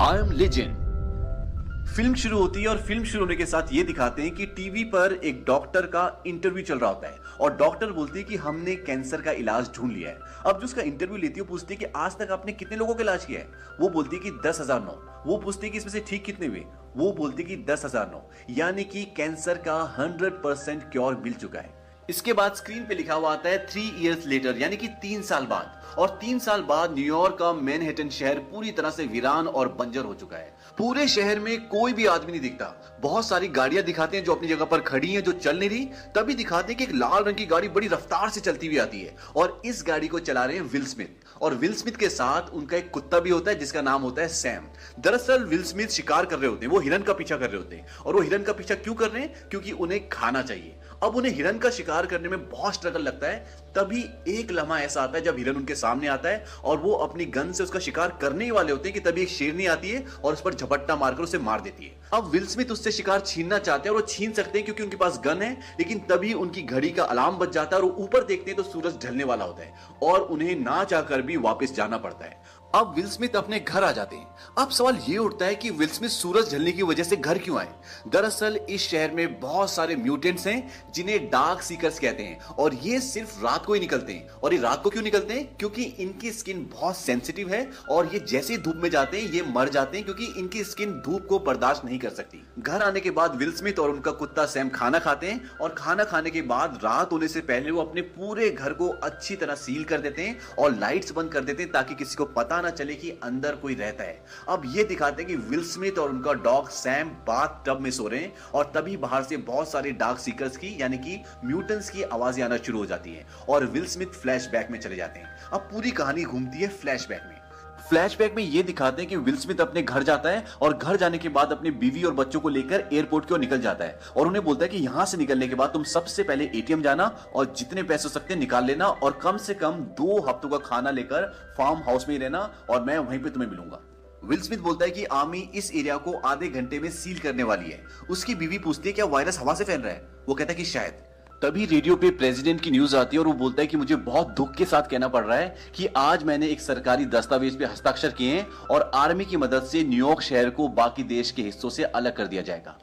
I am legend. Film शुरू होती है और फिल्म शुरू होने के साथ ये दिखाते हैं कि टीवी पर एक डॉक्टर का इंटरव्यू चल रहा होता है और डॉक्टर बोलती है कि हमने कैंसर का इलाज ढूंढ लिया है। अब जो उसका इंटरव्यू लेती है वो पूछती है कि आज तक आपने कितने लोगों का इलाज किया है। वो बोलती है कि 10,009। वो पूछती है कि इसमें से ठीक कितने हुए। वो बोलती है कि 10,009, यानी कि कैंसर का 100% क्योर मिल चुका है। इसके बाद स्क्रीन पे लिखा हुआ आता है 3 इयर्स लेटर, यानी कि 3 साल बाद। और 3 साल बाद न्यूयॉर्क का मैनहट्टन शहर पूरी तरह से वीरान और बंजर हो चुका है। पूरे शहर में कोई भी आदमी नहीं दिखता। बहुत सारी गाड़ियां दिखाते हैं जो अपनी जगह पर खड़ी हैं, जो चल नहीं रही। तभी दिखाते हैं कि एक लाल रंग की गाड़ी बड़ी रफ्तार से चलती हुई आती है और इस गाड़ी को चला रहे हैं विल स्मिथ। और विल स्मिथ के साथ उनका एक कुत्ता भी होता है जिसका नाम होता है सैम। दरअसल विल स्मिथ शिकार कर रहे होते हैं, वो हिरन का पीछा कर रहे होते हैं। और वो हिरन का पीछा क्यों कर रहे हैं? क्योंकि उन्हें खाना चाहिए। अब उन्हें हिरन का शिकार करने में बहुत स्ट्रगल लगता है। तभी एक लम्हा ऐसा आता है जब हिरन उनके सामने आता है और वो अपनी गन से उसका शिकार करने ही वाले होते हैं कि तभी एक शेरनी आती है और उस पर झपट्टा मारकर उसे मार देती है। अब विल स्मिथ उससे शिकार छीनना चाहते हैं और वो छीन सकते हैं क्योंकि उनके पास गन है, लेकिन तभी उनकी घड़ी का अलार्म बज जाता है और वो ऊपर देखते हैं तो सूरज ढलने वाला होता है और उन्हें ना चाहकर भी वापस जाना पड़ता है। अब विल स्मिथ अपने घर आ जाते हैं। अब सवाल ये उठता है कि विल स्मिथ सूरज ढलने की वजह से घर क्यों आए। दरअसल इस शहर में बहुत सारे म्यूटेंट्स हैं जिन्हें डार्क सीकर्स कहते हैं और ये सिर्फ रात को ही निकलते हैं। और ये रात को क्यों निकलते हैं? क्योंकि इनकी स्किन बहुत सेंसिटिव है और ये जैसे ही धूप में जाते हैं ये मर जाते हैं क्योंकि इनकी स्किन धूप को बर्दाश्त नहीं कर सकती। घर आने के बाद विल स्मिथ और उनका कुत्ता सैम खाना खाते हैं और खाना खाने के बाद रात होने से पहले वो अपने पूरे घर को अच्छी तरह सील कर देते हैं और लाइट्स बंद कर देते हैं ताकि किसी को पता ना चले कि अंदर कोई रहता है। अब ये दिखाते हैं कि विल स्मिथ और उनका डॉग सैम बाथ टब में सो रहे हैं और तभी बाहर से बहुत सारे डार्क सीकर्स की यानी कि म्यूटेंट्स की आवाजें आना शुरू हो जाती हैं और विल स्मिथ फ्लैशबैक में चले जाते हैं। अब पूरी कहानी घूमती है फ्लैशबैक में। फ्लैशबैक में ये दिखाते हैं कि विल स्मिथ अपने घर जाता है और घर जाने के बाद अपनी बीवी और बच्चों को लेकर एयरपोर्ट की ओर निकल जाता है और उन्हें बोलता है कि यहां से निकलने के बाद तुम सबसे पहले एटीएम जाना और जितने पैसे हो सकते हैं निकाल लेना और कम से कम 2 हफ्तों का खाना लेकर फार्म हाउस में ही रहना और मैं वहीं पे तुम्हें मिलूंगा। विल स्मिथ बोलता है कि आर्मी इस एरिया को आधे घंटे में सील करने वाली है। उसकी बीवी पूछती है क्या वायरस हवा से फैल रहा है? वो कहता है कि शायद। तभी रेडियो पे प्रेसिडेंट की न्यूज आती है और वो बोलता है कि मुझे बहुत दुख के साथ कहना पड़ रहा है कि आज मैंने एक सरकारी दस्तावेज पे हस्ताक्षर किए हैं और आर्मी की मदद से न्यूयॉर्क शहर को बाकी देश के हिस्सों से अलग कर दिया जाएगा।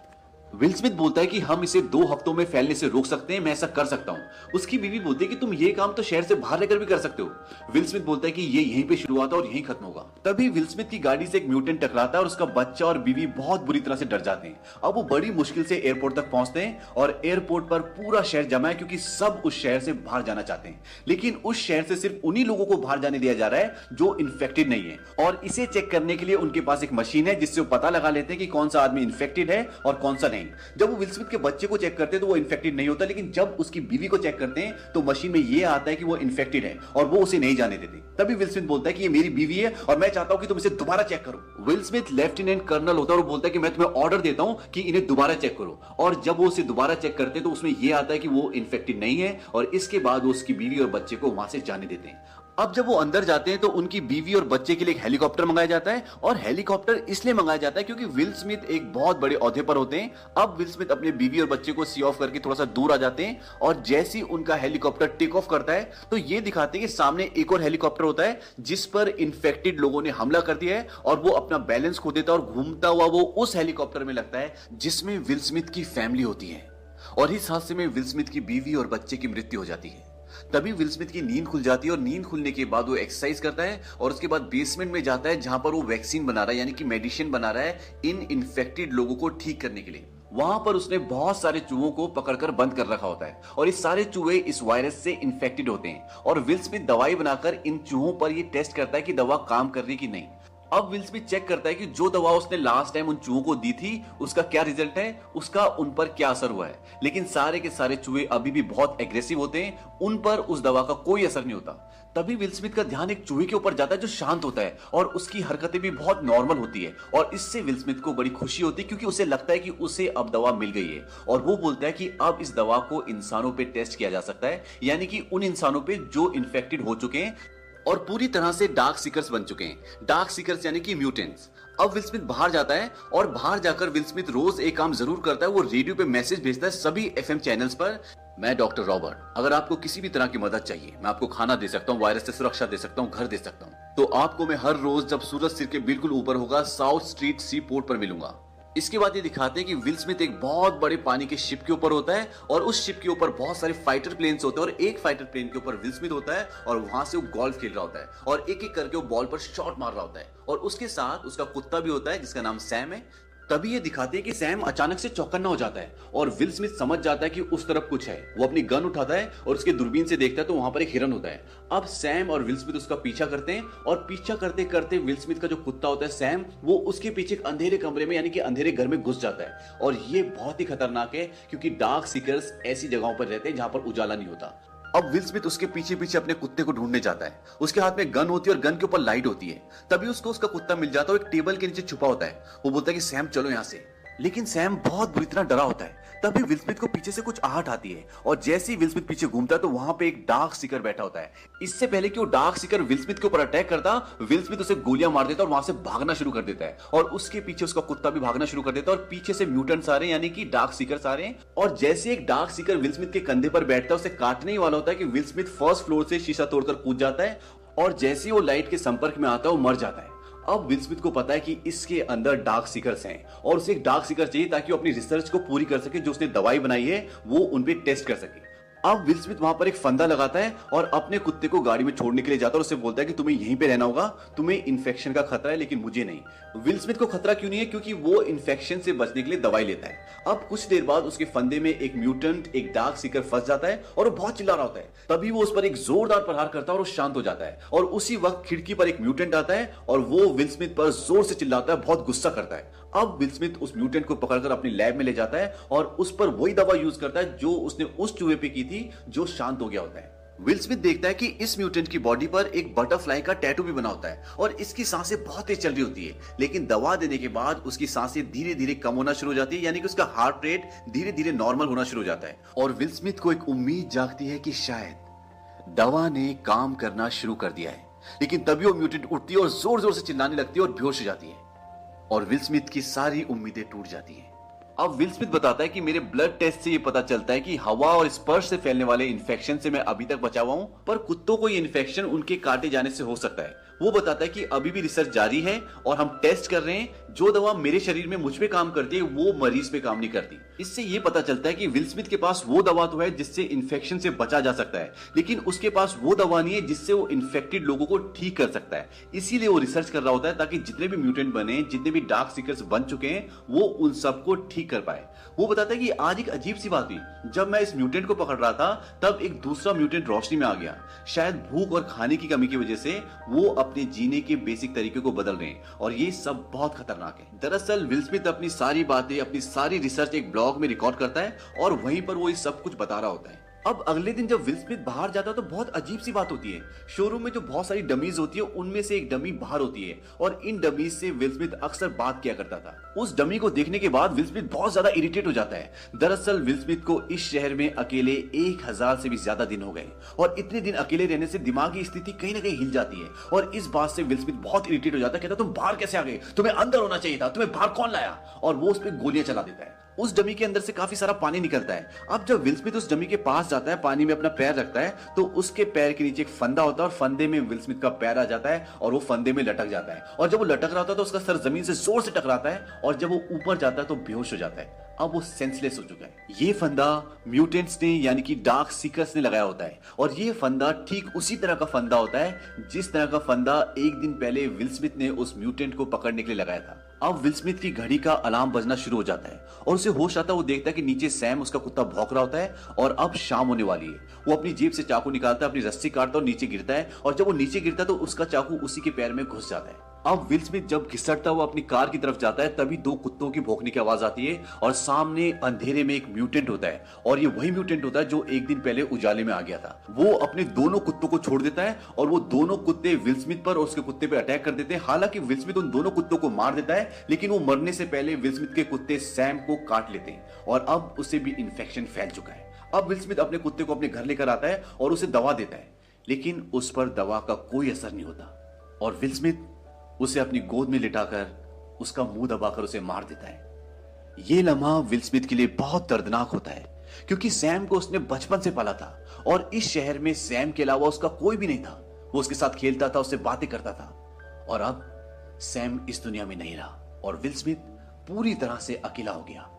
विल स्मिथ बोलता है कि हम इसे 2 हफ्तों में फैलने से रोक सकते हैं, मैं ऐसा कर सकता हूं। उसकी बीवी बोलती है कि तुम ये काम तो शहर से बाहर रहकर भी कर सकते हो। विल स्मिथ बोलता है कि ये यहीं पे शुरू हुआ था और यहीं खत्म होगा। तभी विल स्मिथ की गाड़ी से एक म्यूटेंट टकराता है और उसका बच्चा और बीवी बहुत बुरी तरह से डर जाते हैं। अब वो बड़ी मुश्किल से एयरपोर्ट तक पहुंचते हैं और एयरपोर्ट पर पूरा शहर जमा है क्योंकि सब उस शहर से बाहर जाना चाहते हैं, लेकिन उस शहर से सिर्फ उन्हीं लोगों को बाहर जाने दिया जा रहा है जो इन्फेक्टेड नहीं है। और इसे चेक करने के लिए उनके पास एक मशीन है जिससे वो पता लगा लेते हैं कि कौन सा आदमी इन्फेक्टेड है और कौन सा नहीं। जब वो विल स्मिथ के बच्चे को चेक करते हैं तो वो इन्फेक्टेड नहीं होता, लेकिन जब उसकी बीवी को चेक करते हैं तो मशीन में ये आता है कि वो इन्फेक्टेड है और वो उसे नहीं जाने देते। तभी विल स्मिथ बोलता है कि ये मेरी बीवी है और मैं चाहता हूं कि तुम इसे दोबारा चेक करो। विल स्मिथ लेफ्टिनेंट कर्नल होता है और बोलता है कि मैं तुम्हें ऑर्डर देता हूं कि इन्हें दोबारा चेक करो। और जब वो उसे दोबारा चेक करते हैं तो उसमें यह आता है कि वो इन्फेक्टेड नहीं है और इसके बाद वो उसकी बीवी और बच्चे को वहां से जाने देते हैं। अब जब वो अंदर जाते हैं तो उनकी बीवी और बच्चे के लिए एक हेलीकॉप्टर मंगाया जाता है और हेलीकॉप्टर इसलिए मंगाया जाता है क्योंकि विल स्मिथ एक बहुत बड़े ओहदे पर होते हैं। अब विल स्मिथ अपने बीवी और बच्चे को सी ऑफ करके थोड़ा सा दूर आ जाते हैं और जैसे ही उनका हेलीकॉप्टर टेक ऑफ करता है तो ये दिखाते हैं कि सामने एक और हेलीकॉप्टर होता है जिस पर इन्फेक्टेड लोगों ने हमला कर दिया है और वो अपना बैलेंस खो देता है और घूमता हुआ वो उस हेलीकॉप्टर में लगता है जिसमें विल स्मिथ की फैमिली होती है। और इस हादसे में विल स्मिथ की बीवी और बच्चे की मृत्यु हो जाती है। तभी विल स्मिथ की नींद खुल जाती है और नींद खुलने के बाद वो एक्सरसाइज करता है और उसके बाद बेसमेंट में जाता है जहां पर वो वैक्सीन बना रहा है, यानी कि मेडिसिन बना रहा है इन इन्फेक्टेड लोगों को ठीक करने के लिए। वहां पर उसने बहुत सारे चूहों को पकड़कर बंद कर रखा होता है और ये सारे चूहे इस वायरस से इन्फेक्टेड होते हैं और विल स्मिथ दवाई बनाकर इन चूहों पर ये टेस्ट करता है कि दवा काम कर रही कि नहीं। अब विल स्मिथ चेक करता है कि जो दवा उसने लास्ट टाइम उन चूहों को दी थी उसका क्या रिजल्ट है, उसका उन पर क्या असर हुआ है। लेकिन सारे के सारे चूहे अभी भी बहुत एग्रेसिव होते हैं, उन पर उस दवा का कोई असर नहीं होता। तभी विल स्मिथ का ध्यान एक चूहे के ऊपर जाता है जो शांत होता है और उसकी हरकतें भी बहुत नॉर्मल होती है और इससे विल स्मिथ को बड़ी खुशी होती है क्योंकि उसे लगता है कि उसे अब दवा मिल गई है और वो बोलता है कि अब इस दवा को इंसानों पे टेस्ट किया जा सकता है, यानी कि उन इंसानों पे जो इन्फेक्टेड हो चुके हैं और पूरी तरह से डार्क सीकर्स बन चुके हैं। डार्क सीकर्स यानी कि म्यूटेंट्स। अब विल स्मिथ बाहर जाता है और बाहर जाकर विल स्मिथ रोज एक काम जरूर करता है, वो रेडियो पे मैसेज भेजता है सभी एफएम चैनल्स पर मैं डॉक्टर रॉबर्ट, अगर आपको किसी भी तरह की मदद चाहिए, मैं आपको खाना दे सकता हूँ, वायरस से सुरक्षा दे सकता हूँ, घर दे सकता हूँ। तो आपको मैं हर रोज जब सूरज सिर के बिल्कुल ऊपर होगा साउथ स्ट्रीट सी पोर्ट पर मिलूंगा। इसके बाद ये दिखाते हैं कि विल स्मिथ एक बहुत बड़े पानी के शिप के ऊपर होता है और उस शिप के ऊपर बहुत सारे फाइटर प्लेन्स होते हैं और एक फाइटर प्लेन के ऊपर विल स्मिथ होता है और वहां से वो गोल्फ खेल रहा होता है और एक एक करके वो बॉल पर शॉट मार रहा होता है और उसके साथ उसका कुत्ता भी होता है जिसका नाम सैम है। तभी ये दिखाते हैं कि सैम अचानक से चौकन्ना हो जाता है और विल स्मिथ समझ जाता है कि उस तरफ कुछ है। वो अपनी गन उठाता है और उसके दूरबीन से देखता है तो वहां पर एक हिरन होता है। अब सैम और विल स्मिथ उसका पीछा करते हैं और पीछा करते करते विल स्मिथ का जो कुत्ता होता है सैम, वो उसके पीछे एक अंधेरे कमरे में यानी कि अंधेरे घर में घुस जाता है। और ये बहुत ही खतरनाक है क्योंकि डार्क सीकर्स ऐसी जगहों पर रहते हैं जहां पर उजाला नहीं होता। अब विल स्मिथ उसके पीछे पीछे अपने कुत्ते को ढूंढने जाता है। उसके हाथ में गन होती है और गन के ऊपर लाइट होती है। तभी उसको उसका कुत्ता मिल जाता है, एक टेबल के नीचे छुपा होता है। वो बोलता है कि सैम चलो यहाँ से, लेकिन सैम बहुत बुरी तरह डरा होता है। तभी विल स्मिथ को पीछे से कुछ आहट आती है और जैसे ही विल स्मिथ पीछे घूमता है तो वहां पे एक डार्क सीकर बैठा होता है। इससे पहले कि वो डार्क सीकर विल स्मिथ के ऊपर अटैक करता, विल स्मिथ उसे गोलियां मार देता और वहां से भागना शुरू कर देता है और उसके पीछे उसका कुत्ता भी भागना शुरू कर देता है और पीछे से म्यूटेंट्स आ रहे हैं यानी कि डार्क सीकर्स आ रहे हैं। और जैसे एक डार्क सीकर विल स्मिथ के कंधे पर बैठता है, उसे काटने ही वाला होता है कि विल स्मिथ फर्स्ट फ्लोर से शीशा तोड़कर कूद जाता है और जैसे ही वो लाइट के संपर्क में आता है वो मर जाता है। अब विल स्मिथ को पता है कि इसके अंदर डार्क सीकर्स हैं और उसे एक डार्क सीकर चाहिए ताकि वो अपनी रिसर्च को पूरी कर सके, जो उसने दवाई बनाई है वो उन पे टेस्ट कर सके। अब विल स्मिथ वहां पर एक फंदा लगाता है और अपने कुत्ते को गाड़ी में छोड़ने के लिए जाता है और उससे बोलता है कि तुम्हें यहीं पे रहना होगा, तुम्हें इन्फेक्शन का खतरा है लेकिन मुझे नहीं। विल स्मिथ को खतरा क्यों नहीं है? क्योंकि वो इन्फेक्शन से बचने के लिए दवाई लेता है। अब कुछ देर बाद उसके फंदे में एक म्यूटेंट, एक डार्क सीकर फंस जाता है और वो बहुत चिल्ला रहा होता है। तभी वो उस पर एक जोरदार प्रहार करता है और वो शांत हो जाता है और उसी वक्त खिड़की पर एक म्यूटेंट आता है और वो विल स्मिथ पर जोर से चिल्लाता है, बहुत गुस्सा करता है। अब विल स्मिथ उस म्यूटेंट को पकड़कर अपनी लैब में ले जाता है और उस पर वही दवा यूज करता है जो उसने उस चूहे पे की थी जो शांत हो गया होता है। विल स्मिथ देखता है कि इस म्यूटेंट की बॉडी पर एक बटरफ्लाई का टैटू भी बना होता है और इसकी सांसें बहुत तेज चल रही होती है, लेकिन दवा देने के बाद उसकी सांसें धीरे धीरे कम होना शुरू हो जाती है यानी कि उसका हार्ट रेट धीरे धीरे नॉर्मल होना शुरू हो जाता है। और विल स्मिथ को एक उम्मीद जागती है कि शायद दवा ने काम करना शुरू कर दिया है। लेकिन तभी वो म्यूटेंट उठती है और जोर जोर से चिल्लाने लगती है और बेहोश हो जाती है और विल स्मिथ की सारी उम्मीदें टूट जाती हैं। अब विल स्मिथ बताता है कि मेरे ब्लड टेस्ट से ये पता चलता है कि हवा और स्पर्श से फैलने वाले इन्फेक्शन से मैं अभी तक बचा हुआ हूं, पर कुत्तों को ये इन्फेक्शन उनके काटे जाने से हो सकता है। वो बताता है कि अभी भी रिसर्च जारी है और हम टेस्ट कर रहे हैं, जो दवा मेरे शरीर में मुझ पे काम करती है वो मरीज पे काम नहीं करती। इससे ये पता चलता है कि विल स्मिथ के पास वो दवा तो है जिससे इन्फेक्शन से बचा जा सकता है, लेकिन उसके पास वो दवा नहीं है जिससे वो इन्फेक्टेड लोगों को ठीक कर सकता है। इसीलिए वो रिसर्च कर रहा होता है ताकि जितने भी म्यूटेंट बने, जितने भी डार्क सीकर्स बन चुके हैं, वो उन सबको ठीक कर पाए। वो बताता है कि आज एक अजीब सी बात हुई, जब मैं इस म्यूटेंट को पकड़ रहा था तब एक दूसरा म्यूटेंट रोशनी में आ गया। शायद भूख और खाने की कमी की वजह से वो अपने जीने के बेसिक तरीके को बदल रहे हैं और ये सब बहुत खतरनाक है। दरअसल विल स्मिथ अपनी सारी बातें, अपनी सारी रिसर्च एक ब्लॉग में रिकॉर्ड करता है और वहीं पर वो ये सब कुछ बता रहा होता है। अब अगले दिन जब विल स्मिथ बाहर जाता है तो बहुत अजीब सी बात होती है। शोरूम में जो बहुत सारी डमीज होती है उनमें से एक डमी बाहर होती है और इन डमीज से विल स्मिथ अक्सर बात किया करता था। उस डमी को देखने के बाद विल स्मिथ बहुत ज्यादा इरिटेट हो जाता है। दरअसल विल स्मिथ को इस शहर में अकेले 1000 से भी ज्यादा दिन हो गए और इतने दिन अकेले रहने से दिमागी स्थिति कहीं ना कहीं हिल जाती है और इस बात से विल स्मिथ बहुत इरिटेट हो जाता है। कहता तुम बाहर कैसे आ गए, तुम्हें अंदर होना चाहिए था, तुम्हें बाहर कौन लाया, और वो उस पर गोलियां चला देता है। उस डमी के अंदर से काफी सारा पानी निकलता है। अब जब विल स्मिथ उस डमी के पास जाता है, पानी में अपना पैर रखता है तो उसके पैर के नीचे एक फंदा होता है और फंदे में विल स्मिथ का पैर आ जाता है और वो फंदे में लटक जाता है और जब वो लटक रहा होता है तो उसका सर जमीन से जोर से टकराता है और जब वो ऊपर जाता है तो बेहोश हो जाता है। अब वो सेंसलेस हो चुका है। ये फंदा म्यूटेंट्स ने यानी कि डार्क सीकर्स ने लगाया होता है और ये फंदा ठीक उसी तरह का फंदा होता है जिस तरह का फंदा एक दिन पहले विल स्मिथ ने उस म्यूटेंट को पकड़ने के लिए लगाया था। अब विल स्मिथ की घड़ी का अलार्म बजना शुरू हो जाता है और उसे होश आता है। वो देखता है कि नीचे सैम, उसका कुत्ता, भौंक रहा होता है और अब शाम होने वाली है। वो अपनी जेब से चाकू निकालता है, अपनी रस्सी काटता है और नीचे गिरता है और जब वो नीचे गिरता है तो उसका चाकू उसी के पैर में घुस जाता है। अब विल स्मिथ जब घिसटता हुआ अपनी कार की तरफ जाता है तभी 2 कुत्तों की भौंकने की आवाज आती है और सामने अंधेरे में एक म्यूटेंट होता है और ये वही म्यूटेंट होता है जो एक दिन पहले उजाले में आ गया था। वो अपने दोनों कुत्तों को छोड़ देता है और वो दोनों कुत्ते विल स्मिथ पर और उसके कुत्ते पे अटैक कर देते हैं। हालांकि विल स्मिथ उन दोनों कुत्तों को मार देता है लेकिन वो मरने से पहले विल स्मिथ के कुत्ते सैम को काट लेते हैं और अब उसे भी इन्फेक्शन फैल चुका है। अब विल स्मिथ अपने कुत्ते को अपने घर लेकर आता है और उसे दवा देता है, लेकिन उस पर दवा का कोई असर नहीं होता और विल स्मिथ उसे अपनी गोद में लिटाकर उसका मुंह दबाकर उसे मार देता है। यह लम्हा विल स्मिथ के लिए बहुत दर्दनाक होता है क्योंकि सैम को उसने बचपन से पाला था और इस शहर में सैम के अलावा उसका कोई भी नहीं था। वो उसके साथ खेलता था, उससे बातें करता था। और अब सैम इस दुनिया में नहीं रहा और विल स्मिथ पूरी तरह से अकेला हो गया।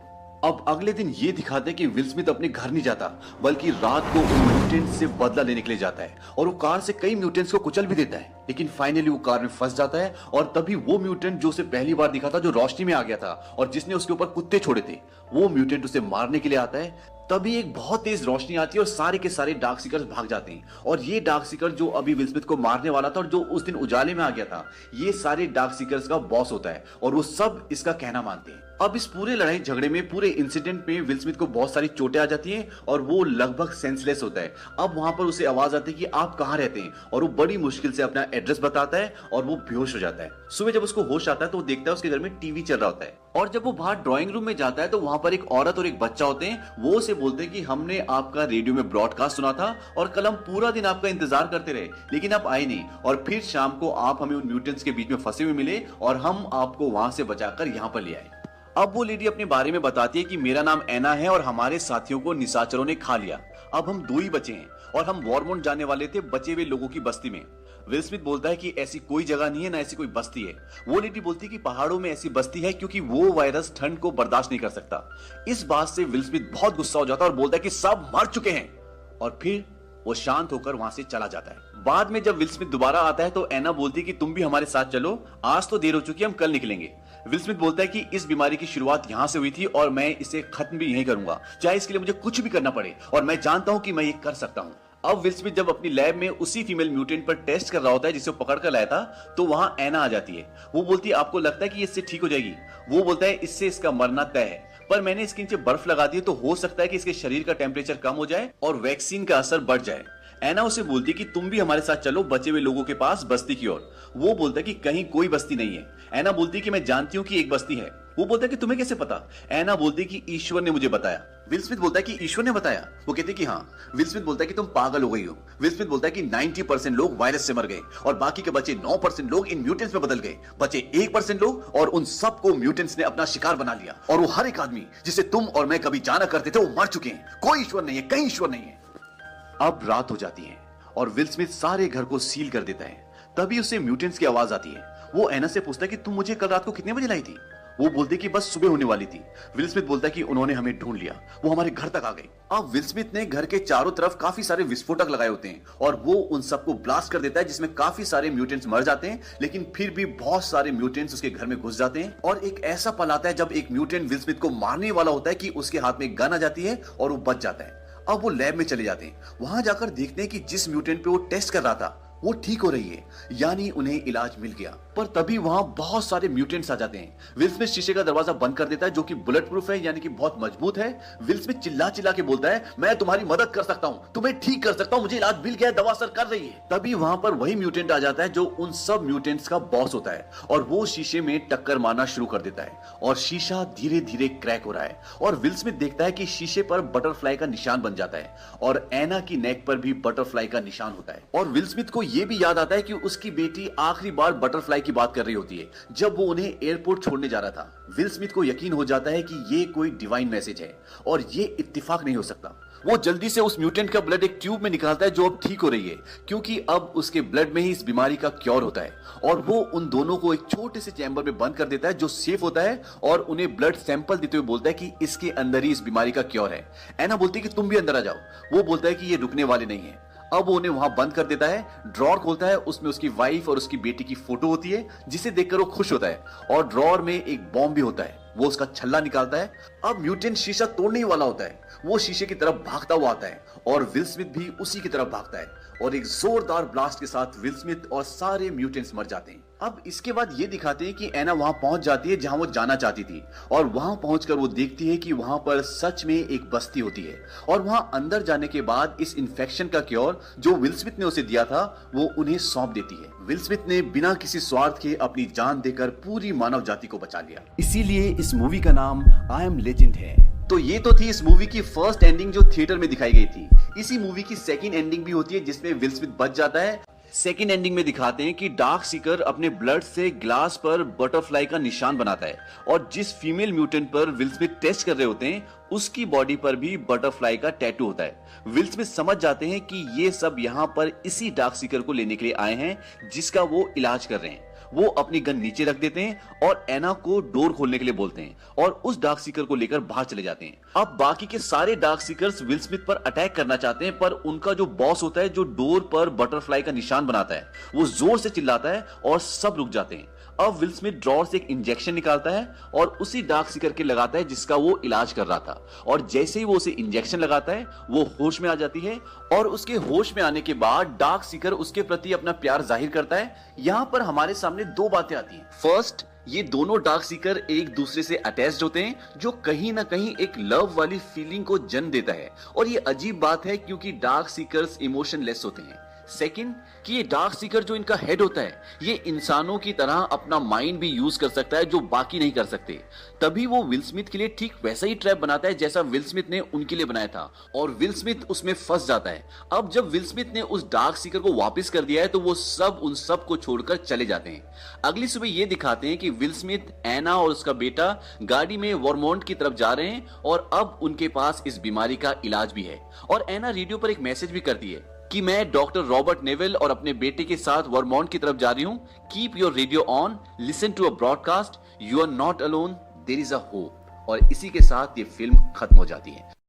अब अगले दिन ये दिखाते हैं कि विल स्मिथ अपने घर नहीं जाता, बल्कि रात को उन म्यूटेंट्स से बदला लेने के लिए जाता है और वो कार से कई म्यूटेंट्स को कुचल भी देता है। लेकिन फाइनली वो कार में फंस जाता है और तभी वो म्यूटेंट जो उसे पहली बार दिखा था, जो रोशनी में आ गया था और जिसने उसके ऊपर कुत्ते छोड़े थे, वो म्यूटेंट उसे मारने के लिए आता है। तभी एक बहुत तेज रोशनी आती है और सारे के सारे डार्क सीकर्स भाग जाते हैं। और ये डार्क सीकर जो अभी विल स्मिथ को मारने वाला था और जो उस दिन उजाले में आ गया था, ये सारे डार्क सीकर्स का बॉस होता है और वो सब इसका कहना मानते हैं। अब इस पूरे लड़ाई झगड़े में, पूरे इंसिडेंट में विल स्मिथ को बहुत सारी चोटें आ जाती हैं और वो लगभग सेंसलेस होता है। अब वहां पर उसे आवाज आती है कि आप कहां रहते हैं, और वो बड़ी मुश्किल से अपना एड्रेस बताता है और वो बेहोश हो जाता है। सुबह जब उसको होश आता है तो वो देखता है उसके घर में टीवी चल रहा होता है। और जब वो बाहर ड्राइंग रूम में जाता है तो वहां पर एक औरत और एक बच्चा होते हैं। वो उसे बोलते हैं कि हमने आपका रेडियो में ब्रॉडकास्ट सुना था और कल हम पूरा दिन आपका इंतजार करते रहे, लेकिन आप आए नहीं, और फिर शाम को आप हमें उन म्यूटेंट्स के बीच में फंसे हुए मिले और हम आपको वहां से बचाकर यहाँ पर ले आए। अब वो लेडी अपने बारे में बताती है कि मेरा नाम एना है और हमारे साथियों को निशाचरों ने खा लिया। अब हम 2 ही बचे हैं और हम वॉरमोंट जाने वाले थे बचे हुए लोगों की बस्ती में। विल स्मिथ बोलता है कि ऐसी कोई जगह नहीं है, ना ऐसी कोई बस्ती है। वो लेडी बोलती है कि पहाड़ों में ऐसी बस्ती है क्योंकि वो वायरस ठंड को बर्दाश्त नहीं कर सकता। इस बात से विल स्मिथ बहुत गुस्सा हो जाता है और बोलता है कि सब मर चुके हैं, और फिर वो शांत होकर वहां से चला जाता है। बाद में जब विल स्मिथ दोबारा आता है तो एना बोलती है कि तुम भी हमारे साथ चलो, आज तो देर हो चुकी है, हम कल निकलेंगे। विल स्मिथ बोलता है कि इस बीमारी की शुरुआत यहां से हुई थी और मैं इसे खत्म भी यहीं करूंगा, चाहे इसके लिए मुझे कुछ भी करना पड़े, और मैं जानता हूं कि मैं ये कर सकता हूं। अब विल स्मिथ जब अपनी लैब में उसी फीमेल म्यूटेंट पर टेस्ट कर रहा होता है जिसे वो पकड़ कर लाया था, तो वहां एना आ जाती है। वो बोलती है आपको लगता है कि इससे ठीक हो जाएगी? वो बोलता है इससे इसका मरना तय है, पर मैंने इसके नीचे बर्फ लगा दी है तो हो सकता है कि इसके शरीर का टेम्परेचर कम हो जाए और वैक्सीन का असर बढ़ जाए। एना उसे बोलती है कि तुम भी हमारे साथ चलो बचे हुए लोगों के पास बस्ती की ओर। वो बोलता है कि कहीं कोई बस्ती नहीं है। एना बोलती है कि मैं जानती हूँ कि एक बस्ती है। वो बोलता है कि तुम्हें कैसे पता? एना बोलती है कि ईश्वर ने मुझे बताया। विल स्मिथ बोलता है कि ईश्वर ने बताया? वो कहते हैं कि हाँ। विल स्मिथ बोलता है कि तुम पागल हो गई हो। विल स्मिथ बोलता है कि 90% लोग वायरस से मर गए और बाकी के बचे 9% लोग इन म्यूटेंट्स में बदल गए। बचे 1% लोग और उन सबको म्यूटेंट्स ने अपना शिकार बना लिया, और वो हर एक आदमी जिसे तुम और मैं कभी जाना करते थे वो मर चुके हैं। कोई ईश्वर नहीं है, कहीं ईश्वर नहीं है। अब रात हो जाती है और विल स्मिथ सारे घर को सील कर देता है। तभी उसे म्यूटेंट्स की आवाज आती है। वो एना से पूछता है कि तुम मुझे कल रात को कितने बजे लाई थी? वो बोलती कि बस सुबह होने वाली थी। विल स्मिथ बोलता है कि उन्होंने हमें ढूंढ लिया, वो हमारे घर तक आ गए। अब विल स्मिथ ने घर के चारों तरफ काफी सारे विस्फोटक लगाए होते हैं और वो उन सबको ब्लास्ट कर देता है, जिसमें काफी सारे म्यूटेंट्स मर जाते हैं, लेकिन फिर भी बहुत सारे म्यूटेंट्स उसके घर में घुस जाते हैं। और एक ऐसा पल आता है जब एक म्यूटेंट विल स्मिथ को मारने वाला होता है कि उसके हाथ में एक गन आ जाती है और वो बच जाता है। अब वो लैब में चले जाते हैं। वहां जाकर देखते हैं कि जिस म्यूटेंट पे वो टेस्ट कर रहा था वो ठीक हो रही है, यानी उन्हें इलाज मिल गया। पर तभी वहां बहुत सारे म्यूटेंट्स आ जाते हैं। विल स्मिथ शीशे का दरवाजा बंद कर देता है, जो कि बुलेट प्रूफ है, यानी कि बहुत मजबूत है। विल स्मिथ चिल्ला चिल्ला के बोलता है मैं तुम्हारी मदद कर सकता हूं, तुम्हें ठीक कर सकता हूं, मुझे इलाज मिल गया है, दवा असर कर रही है। तभी वहां पर वही म्यूटेंट आ जाता है जो उन सब म्यूटेंट्स का बॉस होता है, और वो शीशे में टक्कर मारना शुरू कर देता है और शीशा धीरे धीरे क्रैक हो रहा है। और विल स्मिथ देखता है कि शीशे पर बटरफ्लाई का निशान बन जाता है और एना की नेक पर भी बटरफ्लाई का निशान होता है। और विल स्मिथ को यह भी याद आता है कि उसकी बेटी आखिरी बार बटरफ्लाई की बात कर रही होती है जब वो उन्हें एयरपोर्ट छोड़ने जा रहा था। विल स्मिथ को यकीन हो जाता है कि ये कोई डिवाइन मैसेज है और ये इत्तेफाक नहीं हो सकता। वो जल्दी से उस म्यूटेंट का ब्लड एक ट्यूब में निकालता है जो अब ठीक हो रही है, क्योंकि अब उसके ब्लड में ही इस बीमारी का क्योर होता है। और वो उन दोनों को एक छोटे से चैम्बर में बंद कर देता है जो सेफ होता है, और उन्हें ब्लड सैंपल देते हुए बोलता है कि इसके अंदर ही इस बीमारी का क्योर है। एना बोलती है कि तुम भी अंदर आ जाओ। वो बोलता है कि ये रुकने वाले नहीं है। अब वो उन्हें वहां बंद कर देता है। ड्रॉर खोलता है, उसमें उसकी वाइफ और उसकी बेटी की फोटो होती है, जिसे देखकर वो खुश होता है। और ड्रॉर में एक बॉम्ब भी होता है। वो उसका छल्ला निकालता है। अब म्यूटेंट शीशा तोड़ने ही वाला होता है। वो शीशे की तरफ भागता हुआ आता है और विल स्मिथ भी उसी की तरफ भागता है, और एक जोरदार ब्लास्ट के साथ विल स्मिथ और सारे म्यूटेंट्स मर जाते हैं। अब इसके बाद ये दिखाते हैं कि एना वहां पहुंच जाती है जहां वो जाना चाहती थी, और वहां पहुंचकर वो देखती है कि वहां पर सच में एक बस्ती होती है। और वहां अंदर जाने के बाद इस इन्फेक्शन का क्योर जो विल स्मिथ ने उसे दिया था वो उन्हें सौंप देती है। विल स्मिथ ने बिना किसी स्वार्थ के अपनी जान देकर पूरी मानव जाति को बचा लिया। इसीलिए इस मूवी का नाम आई एम लेजेंड है। तो ये तो थी इस मूवी की फर्स्ट एंडिंग जो थिएटर में दिखाई गई थी। इसी मूवी की सेकंड एंडिंग भी होती है जिसमें विल स्मिथ बच जाता है। सेकेंड एंडिंग में दिखाते हैं कि डार्क सीकर अपने ब्लड से ग्लास पर बटरफ्लाई का निशान बनाता है और जिस फीमेल म्यूटेंट पर विल स्मिथ टेस्ट कर रहे होते हैं उसकी बॉडी पर भी बटरफ्लाई का टैटू होता है। विल स्मिथ समझ जाते हैं कि ये सब यहाँ पर इसी डार्क सीकर को लेने के लिए आए हैं जिसका वो इलाज कर रहे हैं। वो अपनी गन नीचे रख देते हैं और एना को डोर खोलने के लिए बोलते हैं और उस डार्क सीकर को लेकर बाहर चले जाते हैं। अब बाकी के सारे डार्क सीकर्स विल स्मिथ पर अटैक करना चाहते हैं, पर उनका जो बॉस होता है जो डोर पर बटरफ्लाई का निशान बनाता है वो जोर से चिल्लाता है और सब रुक जाते हैं। अब विल स्मिथ ड्रॉर से एक इंजेक्शन निकालता है और उसी डार्क सीकर के लगाता है जिसका वो इलाज कर रहा था और जैसे ही वो उसे इंजेक्शन लगाता है वो होश में आ जाती है और उसके होश में आने के बाद डार्क सीकर उसके प्रति अपना प्यार जाहिर करता है। यहाँ पर हमारे सामने दो बातें आती हैं। फर्स्ट, ये दोनों डार्क सीकर एक दूसरे से अटैच्ड होते हैं जो कहीं ना कहीं एक लव वाली फीलिंग को जन्म देता है और ये अजीब बात है क्योंकि डार्क सीकर्स इमोशनलेस होते हैं। सेकंड, कि ये डार्क सीकर जो इनका हेड होता है ये इंसानों की तरह अपना माइंड भी यूज कर सकता है जो बाकी नहीं कर सकते। तभी वो विल स्मिथ के लिए ठीक वैसा ही ट्रैप बनाता है जैसा विल स्मिथ ने उनके लिए बनाया था और विल स्मिथ उसमें फंस जाता है। अब जब विल स्मिथ ने उस डार्क सीकर को वापस कर दिया है तो वो सब उन सब को छोड़कर चले जाते हैं। अगली सुबह ये दिखाते हैं कि विल स्मिथ, एना और उसका बेटा गाड़ी में वर्मोंट की तरफ जा रहे हैं और अब उनके पास इस बीमारी का इलाज भी है और एना रेडियो पर एक मैसेज भी करती है कि मैं डॉक्टर रॉबर्ट नेविल और अपने बेटे के साथ वर्मोंट की तरफ जा रही हूं। Keep your radio on, listen to a broadcast, you are not alone, there is a hope. और इसी के साथ ये फिल्म खत्म हो जाती है।